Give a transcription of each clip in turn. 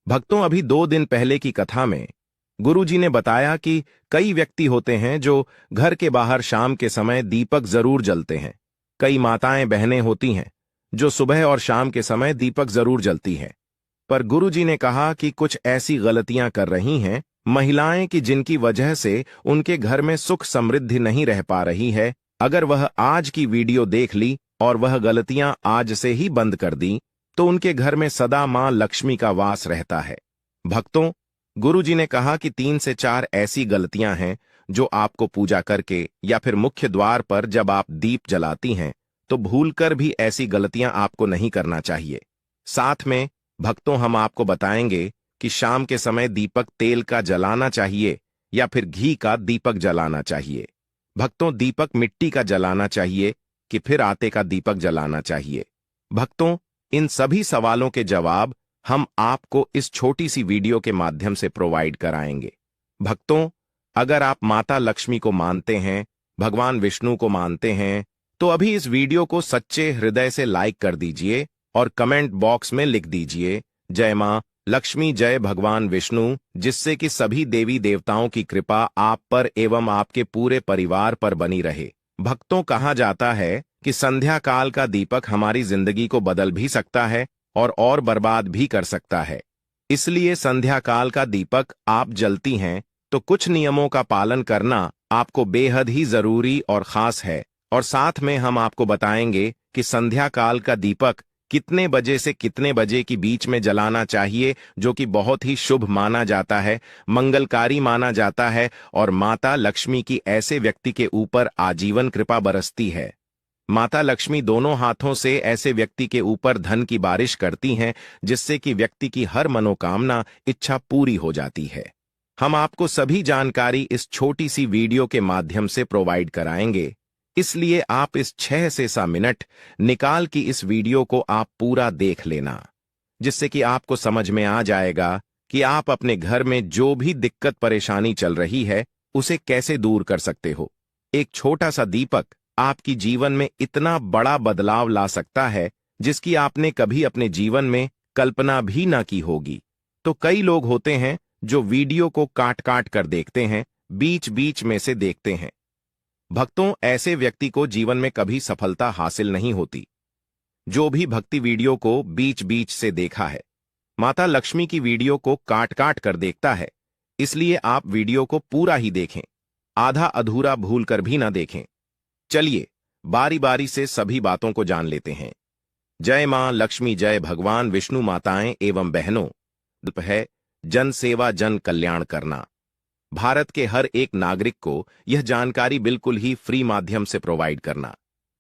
भक्तों, अभी 2 दिन पहले की कथा में गुरुजी ने बताया कि कई व्यक्ति होते हैं जो घर के बाहर शाम के समय दीपक जरूर जलते हैं। कई माताएं बहनें होती हैं जो सुबह और शाम के समय दीपक जरूर जलती हैं। पर गुरुजी ने कहा कि कुछ ऐसी गलतियां कर रही हैं महिलाएं कि जिनकी वजह से उनके घर में सुख समृद्धि नहीं रह पा रही है। अगर वह आज की वीडियो देख ली और वह गलतियां आज से ही बंद कर दी तो उनके घर में सदा मां लक्ष्मी का वास रहता है। भक्तों, गुरुजी ने कहा कि 3 से 4 ऐसी गलतियां हैं जो आपको पूजा करके या फिर मुख्य द्वार पर जब आप दीप जलाती हैं तो भूलकर भी ऐसी गलतियां आपको नहीं करना चाहिए। साथ में भक्तों, हम आपको बताएंगे कि शाम के समय दीपक तेल का जलाना चाहिए या फिर घी का दीपक जलाना चाहिए। भक्तों, दीपक मिट्टी का जलाना चाहिए कि फिर आटे का दीपक जलाना चाहिए। भक्तों, इन सभी सवालों के जवाब हम आपको इस छोटी सी वीडियो के माध्यम से प्रोवाइड कराएंगे। भक्तों, अगर आप माता लक्ष्मी को मानते हैं, भगवान विष्णु को मानते हैं, तो अभी इस वीडियो को सच्चे हृदय से लाइक कर दीजिए और कमेंट बॉक्स में लिख दीजिए जय मां लक्ष्मी, जय भगवान विष्णु, जिससे कि सभी देवी देवताओं की कृपा आप पर एवं आपके पूरे परिवार पर बनी रहे। भक्तों, कहा जाता है कि संध्या काल का दीपक हमारी जिंदगी को बदल भी सकता है और बर्बाद भी कर सकता है। इसलिए संध्या काल का दीपक आप जलती हैं तो कुछ नियमों का पालन करना आपको बेहद ही जरूरी और खास है। और साथ में हम आपको बताएंगे कि संध्या काल का दीपक कितने बजे से कितने बजे के बीच में जलाना चाहिए, जो कि बहुत ही शुभ माना जाता है, मंगलकारी माना जाता है और माता लक्ष्मी की ऐसे व्यक्ति के ऊपर आजीवन कृपा बरसती है। माता लक्ष्मी दोनों हाथों से ऐसे व्यक्ति के ऊपर धन की बारिश करती हैं, जिससे कि व्यक्ति की हर मनोकामना इच्छा पूरी हो जाती है। हम आपको सभी जानकारी इस छोटी सी वीडियो के माध्यम से प्रोवाइड कराएंगे, इसलिए आप इस 6 से 7 मिनट निकाल की इस वीडियो को आप पूरा देख लेना, जिससे कि आपको समझ में आ जाएगा कि आप अपने घर में जो भी दिक्कत परेशानी चल रही है उसे कैसे दूर कर सकते हो। एक छोटा सा दीपक आपकी जीवन में इतना बड़ा बदलाव ला सकता है जिसकी आपने कभी अपने जीवन में कल्पना भी ना की होगी। तो कई लोग होते हैं जो वीडियो को काट काट कर देखते हैं, बीच बीच में से देखते हैं। भक्तों, ऐसे व्यक्ति को जीवन में कभी सफलता हासिल नहीं होती। जो भी भक्ति वीडियो को बीच बीच से देखा है, माता लक्ष्मी की वीडियो को काट काट कर देखता है, इसलिए आप वीडियो को पूरा ही देखें, आधा अधूरा भूल कर भी ना देखें। चलिए बारी बारी से सभी बातों को जान लेते हैं। जय मां लक्ष्मी, जय भगवान विष्णु, माताएं एवं बहनों, है जन सेवा जन कल्याण करना। भारत के हर एक नागरिक को यह जानकारी बिल्कुल ही फ्री माध्यम से प्रोवाइड करना।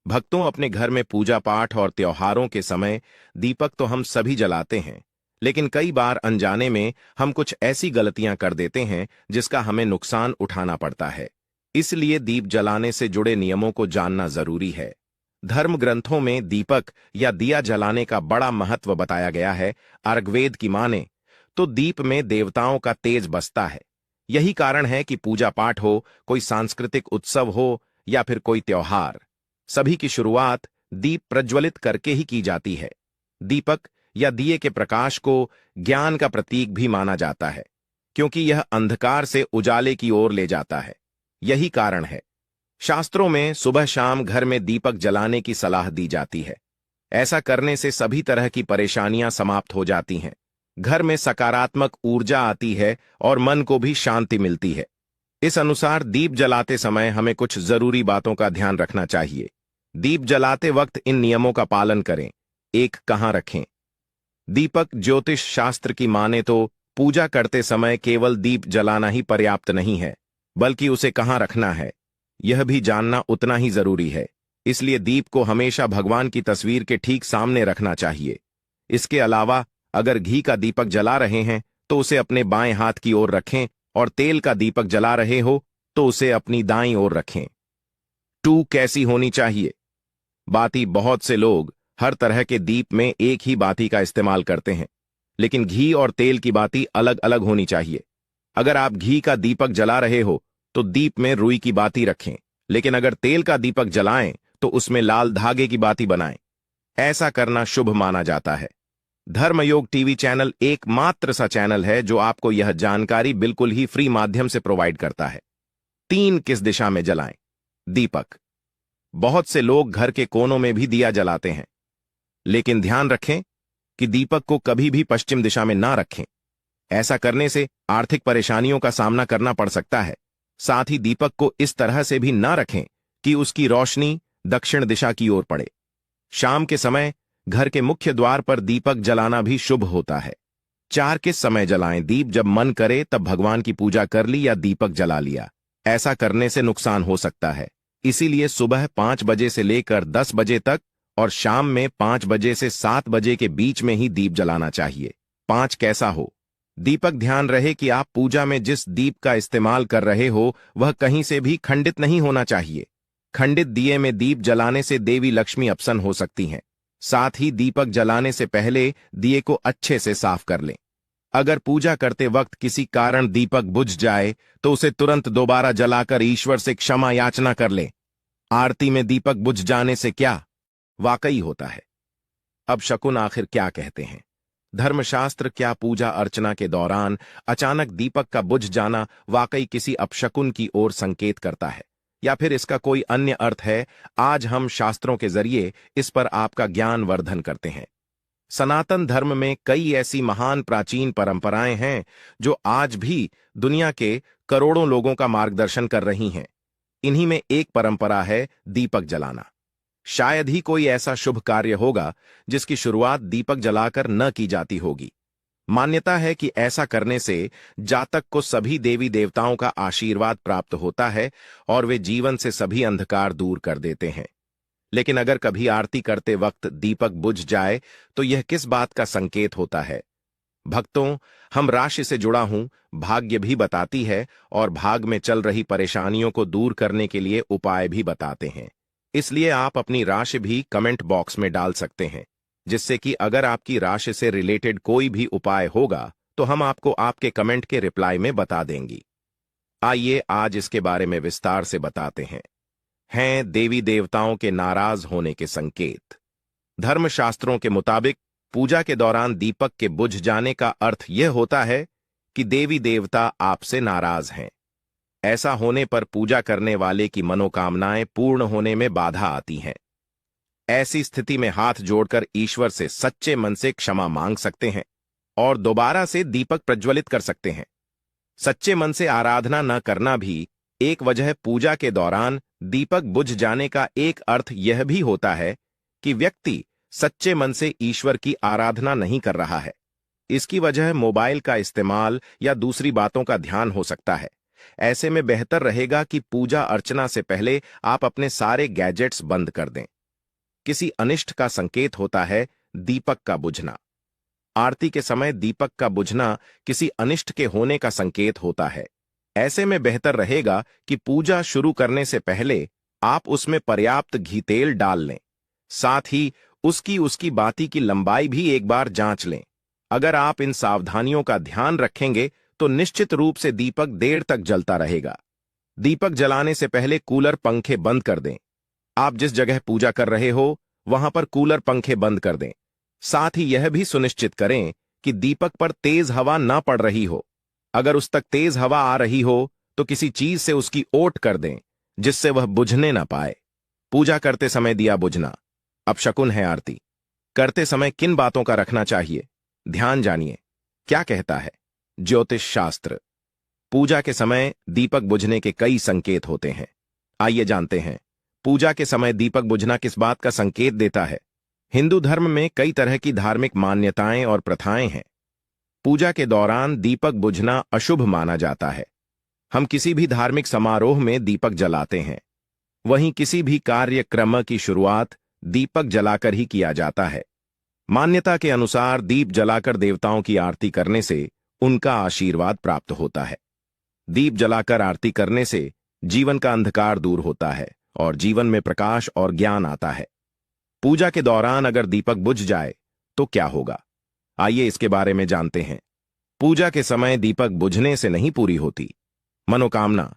भक्तों, अपने घर में पूजा पाठ और त्योहारों के समय दीपक तो हम सभी जलाते हैं, लेकिन कई बार अनजाने में हम कुछ ऐसी गलतियां कर देते हैं जिसका हमें नुकसान उठाना पड़ता है। इसलिए दीप जलाने से जुड़े नियमों को जानना जरूरी है। धर्म ग्रंथों में दीपक या दिया जलाने का बड़ा महत्व बताया गया है। ऋग्वेद की माने तो दीप में देवताओं का तेज बसता है। यही कारण है कि पूजा पाठ हो, कोई सांस्कृतिक उत्सव हो या फिर कोई त्योहार, सभी की शुरुआत दीप प्रज्वलित करके ही की जाती है। दीपक या दिए के प्रकाश को ज्ञान का प्रतीक भी माना जाता है, क्योंकि यह अंधकार से उजाले की ओर ले जाता है। यही कारण है शास्त्रों में सुबह शाम घर में दीपक जलाने की सलाह दी जाती है। ऐसा करने से सभी तरह की परेशानियां समाप्त हो जाती हैं, घर में सकारात्मक ऊर्जा आती है और मन को भी शांति मिलती है। इस अनुसार दीप जलाते समय हमें कुछ जरूरी बातों का ध्यान रखना चाहिए। दीप जलाते वक्त इन नियमों का पालन करें। एक, कहां रखें। दीपक ज्योतिष शास्त्र की माने तो पूजा करते समय केवल दीप जलाना ही पर्याप्त नहीं है, बल्कि उसे कहां रखना है यह भी जानना उतना ही जरूरी है। इसलिए दीप को हमेशा भगवान की तस्वीर के ठीक सामने रखना चाहिए। इसके अलावा अगर घी का दीपक जला रहे हैं तो उसे अपने बाएं हाथ की ओर रखें और तेल का दीपक जला रहे हो तो उसे अपनी दाईं ओर रखें। 2, कैसी होनी चाहिए। बाती। बहुत से लोग हर तरह के दीप में एक ही बाती का इस्तेमाल करते हैं, लेकिन घी और तेल की बाती अलग अलग होनी चाहिए। अगर आप घी का दीपक जला रहे हो तो दीप में रुई की बाती रखें, लेकिन अगर तेल का दीपक जलाएं तो उसमें लाल धागे की बाती बनाएं। ऐसा करना शुभ माना जाता है। धर्मयोग टीवी चैनल एकमात्र सा चैनल है जो आपको यह जानकारी बिल्कुल ही फ्री माध्यम से प्रोवाइड करता है। 3 किस दिशा में जलाएं? दीपक। बहुत से लोग घर के कोनों में भी दिया जलाते हैं, लेकिन ध्यान रखें कि दीपक को कभी भी पश्चिम दिशा में ना रखें। ऐसा करने से आर्थिक परेशानियों का सामना करना पड़ सकता है। साथ ही दीपक को इस तरह से भी ना रखें कि उसकी रोशनी दक्षिण दिशा की ओर पड़े। शाम के समय घर के मुख्य द्वार पर दीपक जलाना भी शुभ होता है। 4 किस समय जलाएं दीप? जब मन करे तब भगवान की पूजा कर ली या दीपक जला लिया। ऐसा करने से नुकसान हो सकता है, इसीलिए सुबह 5 बजे से लेकर 10 बजे तक और शाम में 5 बजे से 7 बजे के बीच में ही दीप जलाना चाहिए। 5 कैसा हो? दीपक ध्यान रहे कि आप पूजा में जिस दीप का इस्तेमाल कर रहे हो वह कहीं से भी खंडित नहीं होना चाहिए। खंडित दिए में दीप जलाने से देवी लक्ष्मी अपसन हो सकती हैं। साथ ही दीपक जलाने से पहले दिए को अच्छे से साफ कर लें। अगर पूजा करते वक्त किसी कारण दीपक बुझ जाए तो उसे तुरंत दोबारा जलाकर ईश्वर से क्षमा याचना कर लें। आरती में दीपक बुझ जाने से क्या वाकई होता है? अब शकुन आखिर क्या कहते हैं? धर्मशास्त्र क्या पूजा अर्चना के दौरान अचानक दीपक का बुझ जाना वाकई किसी अपशकुन की ओर संकेत करता है, या फिर इसका कोई अन्य अर्थ है? आज हम शास्त्रों के जरिए इस पर आपका ज्ञान वर्धन करते हैं। सनातन धर्म में कई ऐसी महान प्राचीन परंपराएं हैं जो आज भी दुनिया के करोड़ों लोगों का मार्गदर्शन कर रही हैं। इन्हीं में एक परंपरा है दीपक जलाना। शायद ही कोई ऐसा शुभ कार्य होगा जिसकी शुरुआत दीपक जलाकर न की जाती होगी। मान्यता है कि ऐसा करने से जातक को सभी देवी देवताओं का आशीर्वाद प्राप्त होता है और वे जीवन से सभी अंधकार दूर कर देते हैं। लेकिन अगर कभी आरती करते वक्त दीपक बुझ जाए तो यह किस बात का संकेत होता है? भक्तों, हम राशि से जुड़ा हूं भाग्य भी बताती है और भाग में चल रही परेशानियों को दूर करने के लिए उपाय भी बताते हैं। इसलिए आप अपनी राशि भी कमेंट बॉक्स में डाल सकते हैं, जिससे कि अगर आपकी राशि से रिलेटेड कोई भी उपाय होगा तो हम आपको आपके कमेंट के रिप्लाई में बता देंगी। आइए आज इसके बारे में विस्तार से बताते हैं देवी देवताओं के नाराज होने के संकेत। धर्मशास्त्रों के मुताबिक पूजा के दौरान दीपक के बुझ जाने का अर्थ यह होता है कि देवी देवता आपसे नाराज हैं। ऐसा होने पर पूजा करने वाले की मनोकामनाएं पूर्ण होने में बाधा आती हैं। ऐसी स्थिति में हाथ जोड़कर ईश्वर से सच्चे मन से क्षमा मांग सकते हैं और दोबारा से दीपक प्रज्वलित कर सकते हैं। सच्चे मन से आराधना न करना भी एक वजह। पूजा के दौरान दीपक बुझ जाने का एक अर्थ यह भी होता है कि व्यक्ति सच्चे मन से ईश्वर की आराधना नहीं कर रहा है। इसकी वजह मोबाइल का इस्तेमाल या दूसरी बातों का ध्यान हो सकता है। ऐसे में बेहतर रहेगा कि पूजा अर्चना से पहले आप अपने सारे गैजेट्स बंद कर दें। किसी अनिष्ट का संकेत होता है दीपक का बुझना। आरती के समय दीपक का बुझना किसी अनिष्ट के होने का संकेत होता है। ऐसे में बेहतर रहेगा कि पूजा शुरू करने से पहले आप उसमें पर्याप्त घी तेल डाल लें। साथ ही उसकी बाती की लंबाई भी एक बार जांच लें। अगर आप इन सावधानियों का ध्यान रखेंगे तो निश्चित रूप से दीपक देर तक जलता रहेगा। दीपक जलाने से पहले कूलर पंखे बंद कर दें। आप जिस जगह पूजा कर रहे हो वहां पर कूलर पंखे बंद कर दें। साथ ही यह भी सुनिश्चित करें कि दीपक पर तेज हवा न पड़ रही हो। अगर उस तक तेज हवा आ रही हो तो किसी चीज से उसकी ओट कर दें जिससे वह बुझने ना पाए। पूजा करते समय दिया बुझना अपशकुन है। आरती करते समय किन बातों का रखना चाहिए? ध्यान जानिए क्या कहता है ज्योतिष शास्त्र। पूजा के समय दीपक बुझने के कई संकेत होते हैं। आइए जानते हैं पूजा के समय दीपक बुझना किस बात का संकेत देता है। हिंदू धर्म में कई तरह की धार्मिक मान्यताएं और प्रथाएं हैं। पूजा के दौरान दीपक बुझना अशुभ माना जाता है। हम किसी भी धार्मिक समारोह में दीपक जलाते हैं, वहीं किसी भी कार्यक्रम की शुरुआत दीपक जलाकर ही किया जाता है। मान्यता के अनुसार दीप जलाकर देवताओं की आरती करने से उनका आशीर्वाद प्राप्त होता है। दीप जलाकर आरती करने से जीवन का अंधकार दूर होता है और जीवन में प्रकाश और ज्ञान आता है। पूजा के दौरान अगर दीपक बुझ जाए तो क्या होगा? आइए इसके बारे में जानते हैं। पूजा के समय दीपक बुझने से नहीं पूरी होती मनोकामना।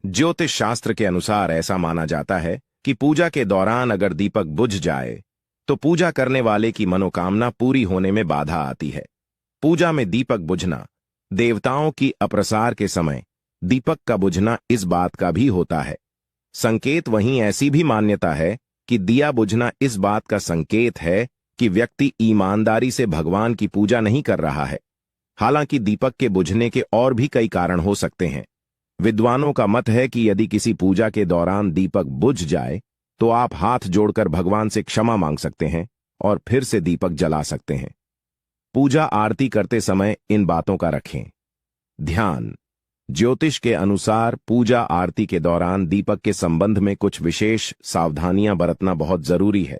ज्योतिष शास्त्र के अनुसार ऐसा माना जाता है कि पूजा के दौरान अगर दीपक बुझ जाए तो पूजा करने वाले की मनोकामना पूरी होने में बाधा आती है। पूजा में दीपक बुझना, देवताओं की अप्रसार के समय दीपक का बुझना इस बात का भी होता है संकेत। वहीं ऐसी भी मान्यता है कि दिया बुझना इस बात का संकेत है कि व्यक्ति ईमानदारी से भगवान की पूजा नहीं कर रहा है। हालांकि दीपक के बुझने के और भी कई कारण हो सकते हैं। विद्वानों का मत है कि यदि किसी पूजा के दौरान दीपक बुझ जाए तो आप हाथ जोड़कर भगवान से क्षमा मांग सकते हैं और फिर से दीपक जला सकते हैं। पूजा आरती करते समय इन बातों का रखें ध्यान। ज्योतिष के अनुसार पूजा आरती के दौरान दीपक के संबंध में कुछ विशेष सावधानियां बरतना बहुत जरूरी है।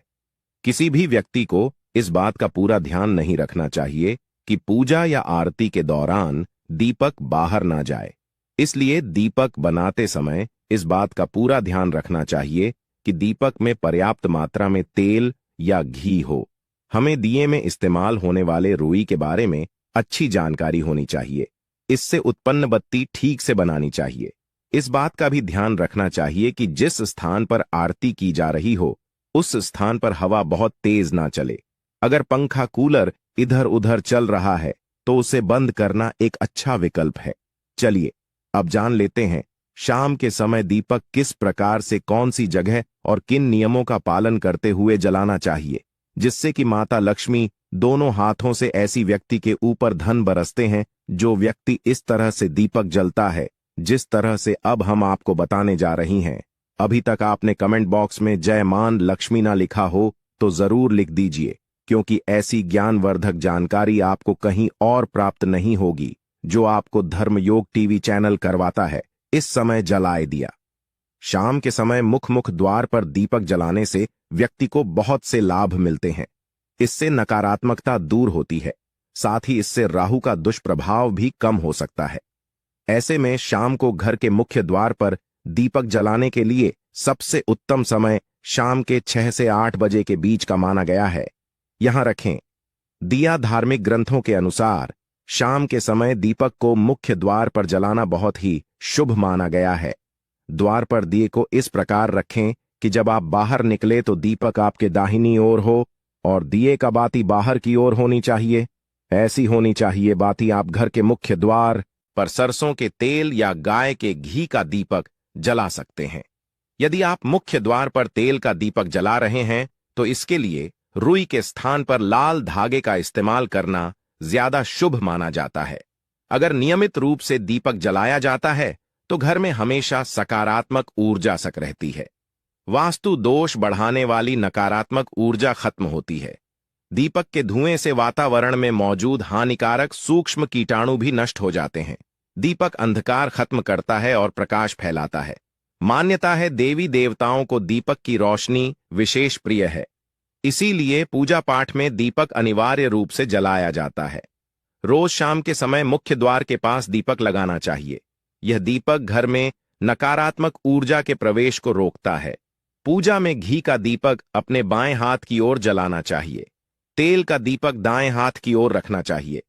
किसी भी व्यक्ति को इस बात का पूरा ध्यान नहीं रखना चाहिए कि पूजा या आरती के दौरान दीपक बाहर ना जाए। इसलिए दीपक बनाते समय इस बात का पूरा ध्यान रखना चाहिए कि दीपक में पर्याप्त मात्रा में तेल या घी हो। हमें दिए में इस्तेमाल होने वाले रुई के बारे में अच्छी जानकारी होनी चाहिए। इससे उत्पन्न बत्ती ठीक से बनानी चाहिए। इस बात का भी ध्यान रखना चाहिए कि जिस स्थान पर आरती की जा रही हो उस स्थान पर हवा बहुत तेज ना चले। अगर पंखा कूलर इधर उधर चल रहा है तो उसे बंद करना एक अच्छा विकल्प है। चलिए अब जान लेते हैं शाम के समय दीपक किस प्रकार से कौन सी जगह और किन नियमों का पालन करते हुए जलाना चाहिए जिससे कि माता लक्ष्मी दोनों हाथों से ऐसी व्यक्ति के ऊपर धन बरसते हैं। जो व्यक्ति इस तरह से दीपक जलता है जिस तरह से अब हम आपको बताने जा रही हैं, अभी तक आपने कमेंट बॉक्स में जय मान लक्ष्मी ना लिखा हो तो जरूर लिख दीजिए, क्योंकि ऐसी ज्ञानवर्धक जानकारी आपको कहीं और प्राप्त नहीं होगी जो आपको धर्मयोग टीवी चैनल करवाता है। इस समय जलाए दिया। शाम के समय मुख द्वार पर दीपक जलाने से व्यक्ति को बहुत से लाभ मिलते हैं। इससे नकारात्मकता दूर होती है, साथ ही इससे राहु का दुष्प्रभाव भी कम हो सकता है। ऐसे में शाम को घर के मुख्य द्वार पर दीपक जलाने के लिए सबसे उत्तम समय शाम के 6 से 8 बजे के बीच का माना गया है। यहां रखें दिया। धार्मिक ग्रंथों के अनुसार शाम के समय दीपक को मुख्य द्वार पर जलाना बहुत ही शुभ माना गया है। द्वार पर दिए को इस प्रकार रखें कि जब आप बाहर निकले तो दीपक आपके दाहिनी ओर हो और दिए का बाती बाहर की ओर होनी चाहिए। ऐसी होनी चाहिए बाती आप घर के मुख्य द्वार पर सरसों के तेल या गाय के घी का दीपक जला सकते हैं। यदि आप मुख्य द्वार पर तेल का दीपक जला रहे हैं तो इसके लिए रुई के स्थान पर लाल धागे का इस्तेमाल करना ज्यादा शुभ माना जाता है। अगर नियमित रूप से दीपक जलाया जाता है तो घर में हमेशा सकारात्मक ऊर्जा सक रहती है। वास्तु दोष बढ़ाने वाली नकारात्मक ऊर्जा खत्म होती है। दीपक के धुएं से वातावरण में मौजूद हानिकारक सूक्ष्म कीटाणु भी नष्ट हो जाते हैं। दीपक अंधकार खत्म करता है और प्रकाश फैलाता है। मान्यता है देवी देवताओं को दीपक की रोशनी विशेष प्रिय है, इसीलिए पूजा पाठ में दीपक अनिवार्य रूप से जलाया जाता है। रोज शाम के समय मुख्य द्वार के पास दीपक लगाना चाहिए। यह दीपक घर में नकारात्मक ऊर्जा के प्रवेश को रोकता है। पूजा में घी का दीपक अपने बाएं हाथ की ओर जलाना चाहिए। तेल का दीपक दाएं हाथ की ओर रखना चाहिए।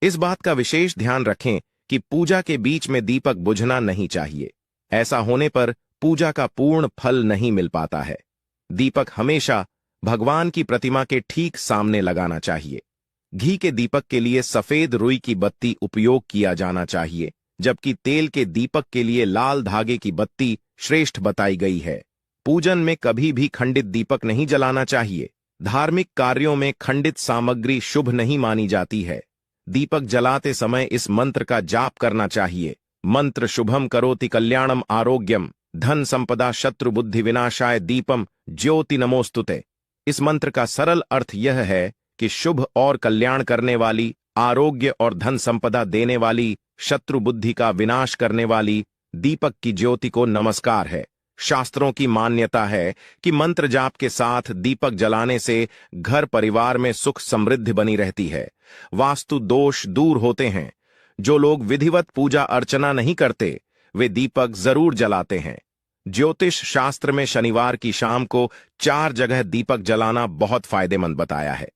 इस बात का विशेष ध्यान रखें कि पूजा के बीच में दीपक बुझना नहीं चाहिए। ऐसा होने पर पूजा का पूर्ण फल नहीं मिल पाता है। दीपक हमेशा भगवान की प्रतिमा के ठीक सामने लगाना चाहिए। घी के दीपक के लिए सफेद रुई की बत्ती उपयोग किया जाना चाहिए, जबकि तेल के दीपक के लिए लाल धागे की बत्ती श्रेष्ठ बताई गई है। पूजन में कभी भी खंडित दीपक नहीं जलाना चाहिए। धार्मिक कार्यों में खंडित सामग्री शुभ नहीं मानी जाती है। दीपक जलाते समय इस मंत्र का जाप करना चाहिए। मंत्र शुभम करोति कल्याणम आरोग्यम धन संपदा शत्रु बुद्धि विनाशाय दीपम ज्योति नमोस्तुते। इस मंत्र का सरल अर्थ यह है कि शुभ और कल्याण करने वाली, आरोग्य और धन संपदा देने वाली, शत्रु बुद्धि का विनाश करने वाली दीपक की ज्योति को नमस्कार है। शास्त्रों की मान्यता है कि मंत्र जाप के साथ दीपक जलाने से घर परिवार में सुख समृद्धि बनी रहती है। वास्तु दोष दूर होते हैं। जो लोग विधिवत पूजा अर्चना नहीं करते वे दीपक जरूर जलाते हैं। ज्योतिष शास्त्र में शनिवार की शाम को 4 जगह दीपक जलाना बहुत फायदेमंद बताया है।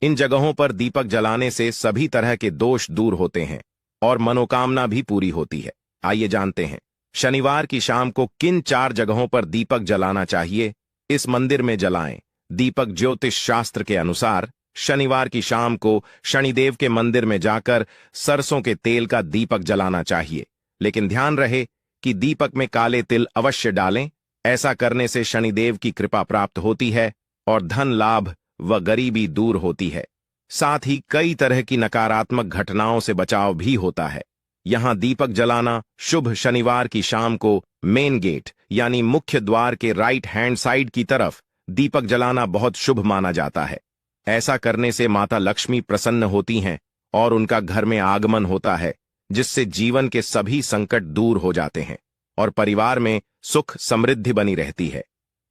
इन जगहों पर दीपक जलाने से सभी तरह के दोष दूर होते हैं और मनोकामना भी पूरी होती है। आइए जानते हैं शनिवार की शाम को किन 4 जगहों पर दीपक जलाना चाहिए। इस मंदिर में जलाएं, दीपक ज्योतिष शास्त्र के अनुसार शनिवार की शाम को शनिदेव के मंदिर में जाकर सरसों के तेल का दीपक जलाना चाहिए, लेकिन ध्यान रहे कि दीपक में काले तिल अवश्य डालें। ऐसा करने से शनिदेव की कृपा प्राप्त होती है और धन लाभ व गरीबी दूर होती है। साथ ही कई तरह की नकारात्मक घटनाओं से बचाव भी होता है। यहां दीपक जलाना शुभ शनिवार की शाम को मेन गेट यानी मुख्य द्वार के राइट हैंड साइड की तरफ दीपक जलाना बहुत शुभ माना जाता है। ऐसा करने से माता लक्ष्मी प्रसन्न होती हैं और उनका घर में आगमन होता है, जिससे जीवन के सभी संकट दूर हो जाते हैं और परिवार में सुख समृद्धि बनी रहती है।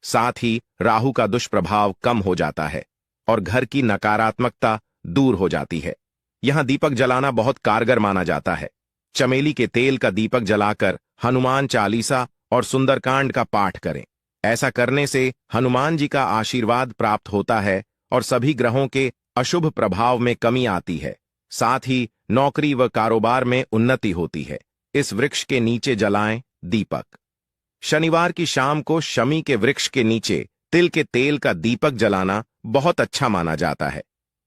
साथ ही राहु का दुष्प्रभाव कम हो जाता है और घर की नकारात्मकता दूर हो जाती है। यहां दीपक जलाना बहुत कारगर माना जाता है। चमेली के तेल का दीपक जलाकर हनुमान चालीसा और सुंदरकांड का पाठ करें। ऐसा करने से हनुमान जी का आशीर्वाद प्राप्त होता है और सभी ग्रहों के अशुभ प्रभाव में कमी आती है। साथ ही नौकरी व कारोबार में उन्नति होती है। इस वृक्ष के नीचे जलाएं दीपक। शनिवार की शाम को शमी के वृक्ष के नीचे तिल के तेल का दीपक जलाना बहुत अच्छा माना जाता है।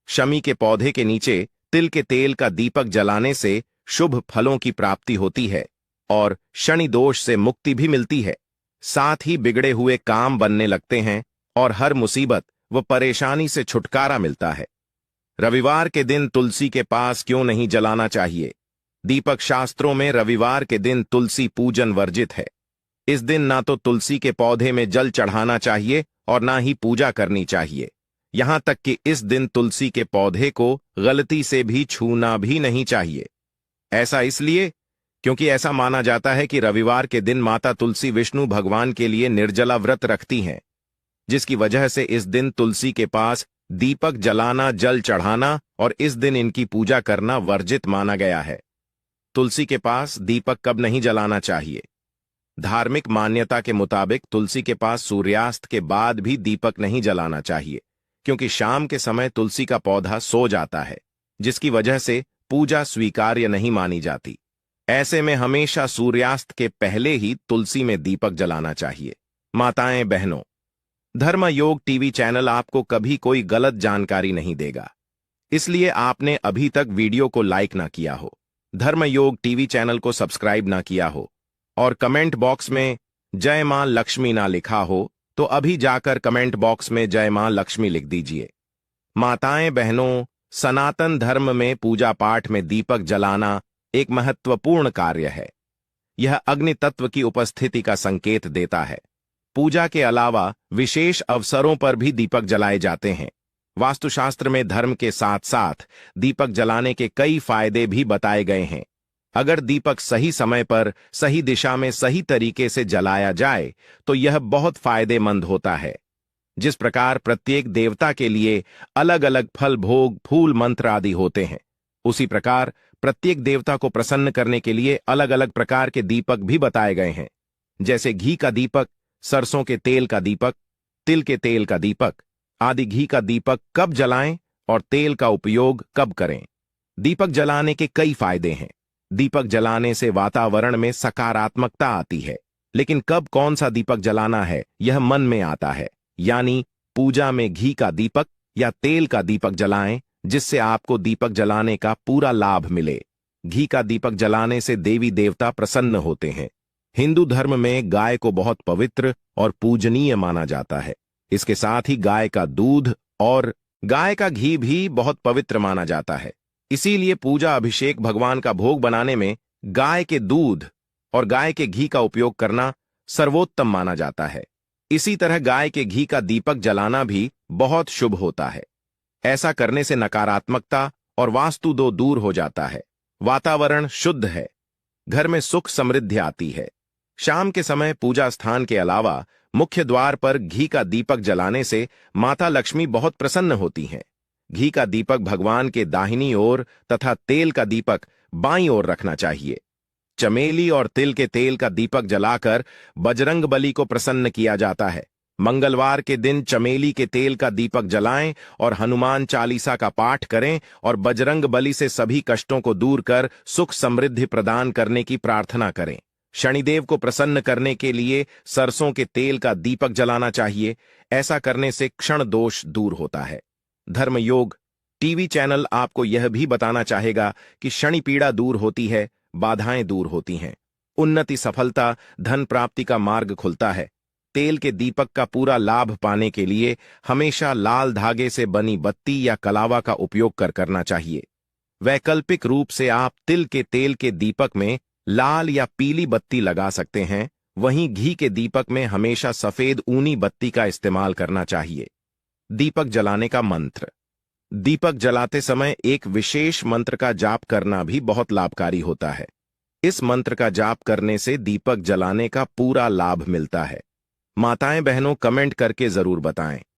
शमी के पौधे के नीचे तिल के तेल का दीपक जलाने से शुभ फलों की प्राप्ति होती है और शनि दोष से मुक्ति भी मिलती है। साथ ही बिगड़े हुए काम बनने लगते हैं और हर मुसीबत व परेशानी से छुटकारा मिलता है। रविवार के दिन तुलसी के पास क्यों नहीं जलाना चाहिए? दीपक शास्त्रों में रविवार के दिन तुलसी पूजन वर्जित है। इस दिन ना तो तुलसी के पौधे में जल चढ़ाना चाहिए और ना ही पूजा करनी चाहिए। यहां तक कि इस दिन तुलसी के पौधे को गलती से भी छूना भी नहीं चाहिए। ऐसा इसलिए क्योंकि ऐसा माना जाता है कि रविवार के दिन माता तुलसी विष्णु भगवान के लिए निर्जला व्रत रखती हैं, जिसकी वजह से इस दिन तुलसी के पास दीपक जलाना, जल चढ़ाना और इस दिन इनकी पूजा करना वर्जित माना गया है। तुलसी के पास दीपक कब नहीं जलाना चाहिए? धार्मिक मान्यता के मुताबिक तुलसी के पास सूर्यास्त के बाद भी दीपक नहीं जलाना चाहिए, क्योंकि शाम के समय तुलसी का पौधा सो जाता है, जिसकी वजह से पूजा स्वीकार्य नहीं मानी जाती। ऐसे में हमेशा सूर्यास्त के पहले ही तुलसी में दीपक जलाना चाहिए। माताएं बहनों, धर्म योग टीवी चैनल आपको कभी कोई गलत जानकारी नहीं देगा, इसलिए आपने अभी तक वीडियो को लाइक ना किया हो, धर्म योग टीवी चैनल को सब्सक्राइब ना किया हो और कमेंट बॉक्स में जय मां लक्ष्मी ना लिखा हो, तो अभी जाकर कमेंट बॉक्स में जय मां लक्ष्मी लिख दीजिए। माताएं बहनों, सनातन धर्म में पूजा पाठ में दीपक जलाना एक महत्वपूर्ण कार्य है। यह अग्नि तत्व की उपस्थिति का संकेत देता है। पूजा के अलावा विशेष अवसरों पर भी दीपक जलाए जाते हैं। वास्तुशास्त्र में धर्म के साथ साथ दीपक जलाने के कई फायदे भी बताए गए हैं। अगर दीपक सही समय पर, सही दिशा में, सही तरीके से जलाया जाए तो यह बहुत फायदेमंद होता है। जिस प्रकार प्रत्येक देवता के लिए अलग अलग फल, भोग, फूल, मंत्र आदि होते हैं, उसी प्रकार प्रत्येक देवता को प्रसन्न करने के लिए अलग अलग प्रकार के दीपक भी बताए गए हैं, जैसे घी का दीपक, सरसों के तेल का दीपक, तिल के तेल का दीपक आदि। घी का दीपक कब जलाएं और तेल का उपयोग कब करें? दीपक जलाने के कई फायदे हैं। दीपक जलाने से वातावरण में सकारात्मकता आती है, लेकिन कब कौन सा दीपक जलाना है यह मन में आता है। यानी पूजा में घी का दीपक या तेल का दीपक जलाएं, जिससे आपको दीपक जलाने का पूरा लाभ मिले। घी का दीपक जलाने से देवी देवता प्रसन्न होते हैं। हिंदू धर्म में गाय को बहुत पवित्र और पूजनीय माना जाता है। इसके साथ ही गाय का दूध और गाय का घी भी बहुत पवित्र माना जाता है। इसीलिए पूजा, अभिषेक, भगवान का भोग बनाने में गाय के दूध और गाय के घी का उपयोग करना सर्वोत्तम माना जाता है। इसी तरह गाय के घी का दीपक जलाना भी बहुत शुभ होता है। ऐसा करने से नकारात्मकता और वास्तु दो दूर हो जाता है। वातावरण शुद्ध है, घर में सुख समृद्धि आती है। शाम के समय पूजा स्थान के अलावा मुख्य द्वार पर घी का दीपक जलाने से माता लक्ष्मी बहुत प्रसन्न होती हैं। घी का दीपक भगवान के दाहिनी ओर तथा तेल का दीपक बाईं ओर रखना चाहिए। चमेली और तिल के तेल का दीपक जलाकर बजरंग बली को प्रसन्न किया जाता है। मंगलवार के दिन चमेली के तेल का दीपक जलाएं और हनुमान चालीसा का पाठ करें और बजरंग बली से सभी कष्टों को दूर कर सुख समृद्धि प्रदान करने की प्रार्थना करें। शनिदेव को प्रसन्न करने के लिए सरसों के तेल का दीपक जलाना चाहिए। ऐसा करने से क्षण दोष दूर होता है। धर्म योग टीवी चैनल आपको यह भी बताना चाहेगा कि शनि पीड़ा दूर होती है, बाधाएं दूर होती हैं, उन्नति, सफलता, धन प्राप्ति का मार्ग खुलता है। तेल के दीपक का पूरा लाभ पाने के लिए हमेशा लाल धागे से बनी बत्ती या कलावा का उपयोग करना चाहिए। वैकल्पिक रूप से आप तिल के तेल के दीपक में लाल या पीली बत्ती लगा सकते हैं। वहीं घी के दीपक में हमेशा सफेद ऊनी बत्ती का इस्तेमाल करना चाहिए। दीपक जलाने का मंत्र। दीपक जलाते समय एक विशेष मंत्र का जाप करना भी बहुत लाभकारी होता है। इस मंत्र का जाप करने से दीपक जलाने का पूरा लाभ मिलता है। माताएं बहनों, कमेंट करके जरूर बताएं।